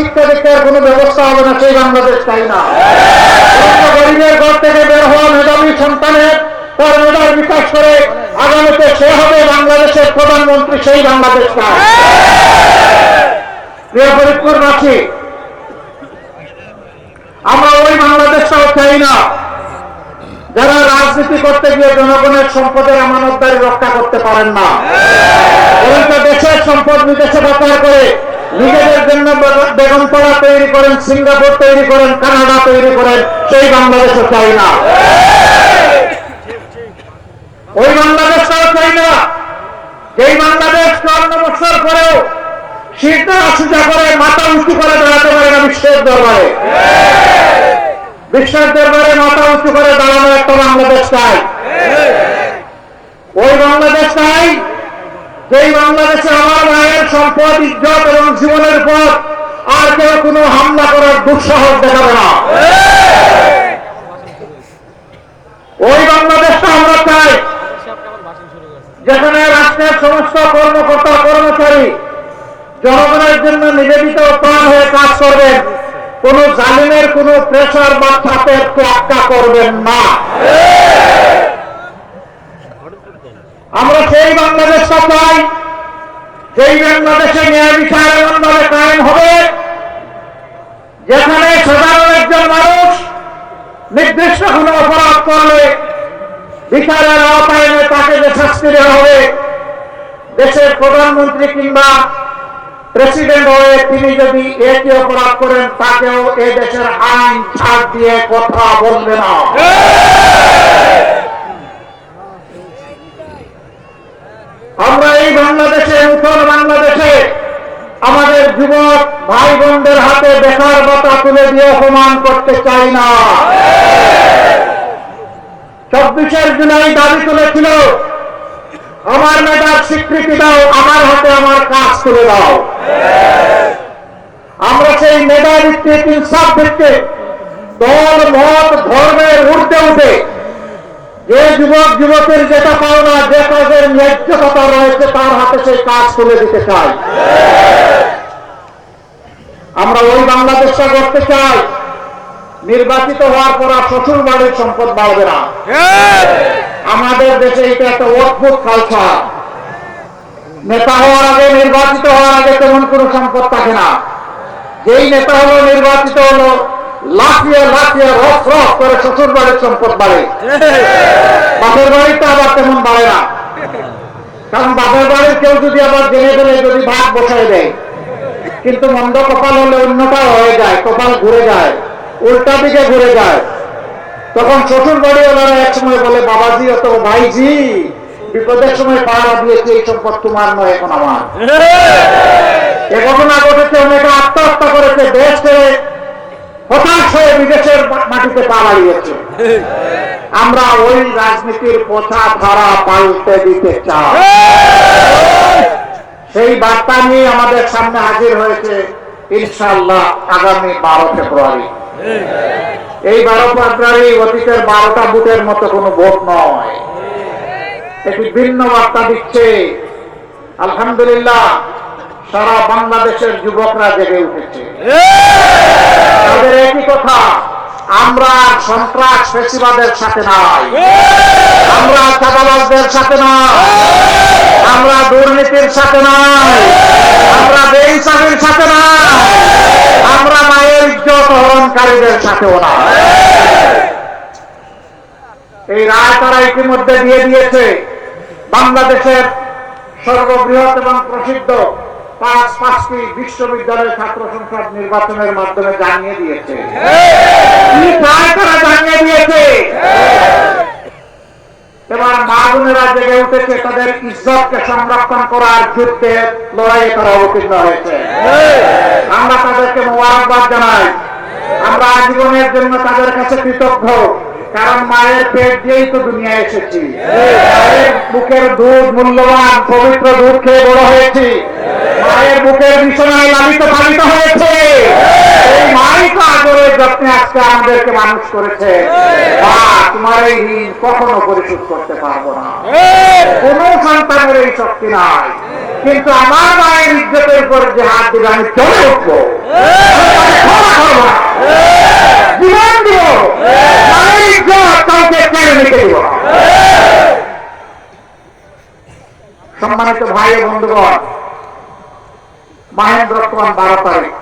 শিক্ষা দীক্ষার কোনো ব্যবস্থা হবে না, সেই বাংলাদেশ চাই না। গরিবের ঘর থেকে বের হওয়া মেধাবী সন্তানের তার মেধার বিকাশ করে আগামীতে সে হবে বাংলাদেশের প্রধানমন্ত্রী, সেই বাংলাদেশ চাই। প্রিয় ফরিদপুরবাসী, আমরা ওই বাংলাদেশটাও চাই না যারা রাজনীতি করতে গিয়ে জনগণের সম্পদের আমানতদারি রক্ষা করতে পারেন না, বরঞ্চ দেশের সম্পদ বিদেশে পাচার করে নিজেদের জন্য বেগমপাড়া তৈরি করেন, সিঙ্গাপুর তৈরি করেন, কানাডা তৈরি করেন, সেই বাংলাদেশও চাই না। ওই বাংলাদেশটাও চাই না যেই বাংলাদেশ 54 বছর পরেও শীতটা সোজা করে মাথা উঁচু করে দাঁড়াতে পারে না বিশ্বের দরবারে। বিশ্বের দরবারে মাথা উঁচু করে দাঁড়ানো একটা বাংলাদেশ চাই। ওই বাংলাদেশ চাই যেই বাংলাদেশে আমার মায়ের সম্পদ, ইজ্জত এবং জীবনের উপর আর কেউ কোনো হামলা করার দুঃসাহস দেখাবে না। ওই বাংলাদেশটা আমরা চাই যেখানে রাষ্ট্রের সমস্ত কর্মকর্তা কর্মচারী জনগণের জন্য নিবেদিত প্রাণ হয়ে কাজ করবেন, কোন জালিমের কোন প্রেসার বা চাপের তোয়াক্কা করবেন না। আমরা সেই বাংলাদেশটা চাই যেই বাংলাদেশে ন্যায় বিচার এমনভাবে কায়েম হবে যেখানে সাধারণ একজন মানুষ নির্দিষ্ট কোন অপরাধ করলে বিচারের আওতায় এনে তাকে যে শাস্তি দেওয়া হবে, দেশের প্রধানমন্ত্রী কিংবা প্রেসিডেন্ট হয়ে তিনি যদি একই অপরাধ করেন তাকেও এই দেশের আইন ছাড় দিয়ে কথা বলবে না। আমরা এই বাংলাদেশে, নতুন বাংলাদেশে আমাদের যুবক ভাই বোনদের হাতে বেকার ভাতা তুলে দিয়ে অপমান করতে চাই না। 24 জুলাই দাবি তুলেছিল আমার মেধার স্বীকৃতি দাও, আমার হাতে আমার কাজ তুলে দাও। আমরা সেই মেধা ভিত্তিক, ইনসাফ ভিত্তিক, দল মত ধর্মের ঊর্ধ্বে উঠে যে যুবক যুবতীর যেটা পাওনা, যে কাজের ন্যায্যতা রয়েছে তার হাতে সেই কাজ তুলে দিতে চাই। আমরা ওই বাংলাদেশটা করতে চাই নির্বাচিত হওয়ার পর শ্বশুর বাড়ির সম্পদ বাড়বে না। আমাদের দেশে এটা একটা অদ্ভুত কালচার। নেতা হওয়ার আগে, নির্বাচিত হওয়ার আগে তেমন কোনো সম্পদ থাকে না। যেই নেতা হলো, নির্বাচিত হলো, লাফিয়ে লাফিয়ে রস রস করে শ্বশুর বাড়ির সম্পদ বাড়ে। বাপের বাড়িটা আবার তেমন বাড়ে না, কারণ বাপের বাড়ির কেউ যদি আবার জেনে ফেলে যদি ভাগ বসায় দেয়, কিন্তু মন্দ কপাল হলে অন্যটা হয়ে যায়, কপাল ঘুরে যায়, উল্টা দিকে ঘুরে যায়। তখন শ্বশুর বাড়িওয়ালারা এক সময় বলে, বাবাজি অত ভাইজি বিপদের সময় পাহারা দিয়েছে, এই সম্পদ তোমার নয়, এখন আমার। এ ঘটনা ঘটেছে, অনেকে আত্মহত্যা করেছে, দেশ ছেড়ে হতাশ হয়ে বিদেশের মাটিতে পা বাড়িয়েছে। আমরা ওই রাজনীতির পথা ধারা পাল্টে দিতে চাই। সেই বার্তা নিয়ে আমাদের সামনে হাজির হয়েছে ইনশাআল্লাহ আগামী 12 ফেব্রুয়ারি। এই 12 ফেব্রুয়ারি অতীতের 12টা বুথের মতো কোনো ভোট নয়, একটি ভিন্ন বার্তা দিচ্ছে। আলহামদুলিল্লাহ, সারা বাংলাদেশের যুবকরা জেগে উঠেছে। তাদের একই কথা, আমরা সন্ত্রাস ফেসিবাদের সাথে নাই, আমরা চাঁদাবাজদের সাথে নাই, আমরা দুর্নীতির সাথে নাই, আমরা বেইনসাফির সাথে নাই, আমরা মায়ের ইজ্জত হরণকারীদের সাথেও না। এই রায় তারা ইতিমধ্যে দিয়ে দিয়েছে। বাংলাদেশের সর্ববৃহৎ এবং প্রসিদ্ধ পাঁচটি বিশ্ববিদ্যালয়ের ছাত্র সংসদ নির্বাচনের মাধ্যমে জানিয়ে দিয়েছে। তারা জানিয়ে দিয়েছে এবার মা বোনেরা জেগে উঠেছে, তাদের ইজ্জতকে সংরক্ষণ করার যুদ্ধে লড়াইয়ে তারা অবতীর্ণ হয়েছে। আমরা তাদেরকে মোবারকবাদ জানাই। আমরা আজীবনের জন্য তাদের কাছে কৃতজ্ঞ, কারণ মায়ের পেট দিয়েই তো দুনিয়া এসেছি। মায়ের বুকের দুধ মূল্যবান, পবিত্র দুধ খেয়ে বড় হয়েছি। মায়ের বুকের বিছানায় লালিত পালিত হয়েছে। এই মাই তো আদরে যত্নে আজকে আমাদেরকে মানুষ করেছে। মা, তোমার এই ঋণ কখনো পরিশোধ করতে পারবো না। কোন সন্তানের এই শক্তি নাই। কিন্তু আমার মায়ের ইজ্জতের উপর যে হাত দিবে আমি চলে উঠবো, জীবন দিব, মায়ের ইজ্জত কাউকে কেড়ে নিতে দিব না। সম্মানিত ভাই ও বন্ধুগণ, মহেন্দ্রক্ষণ 12 তারিখ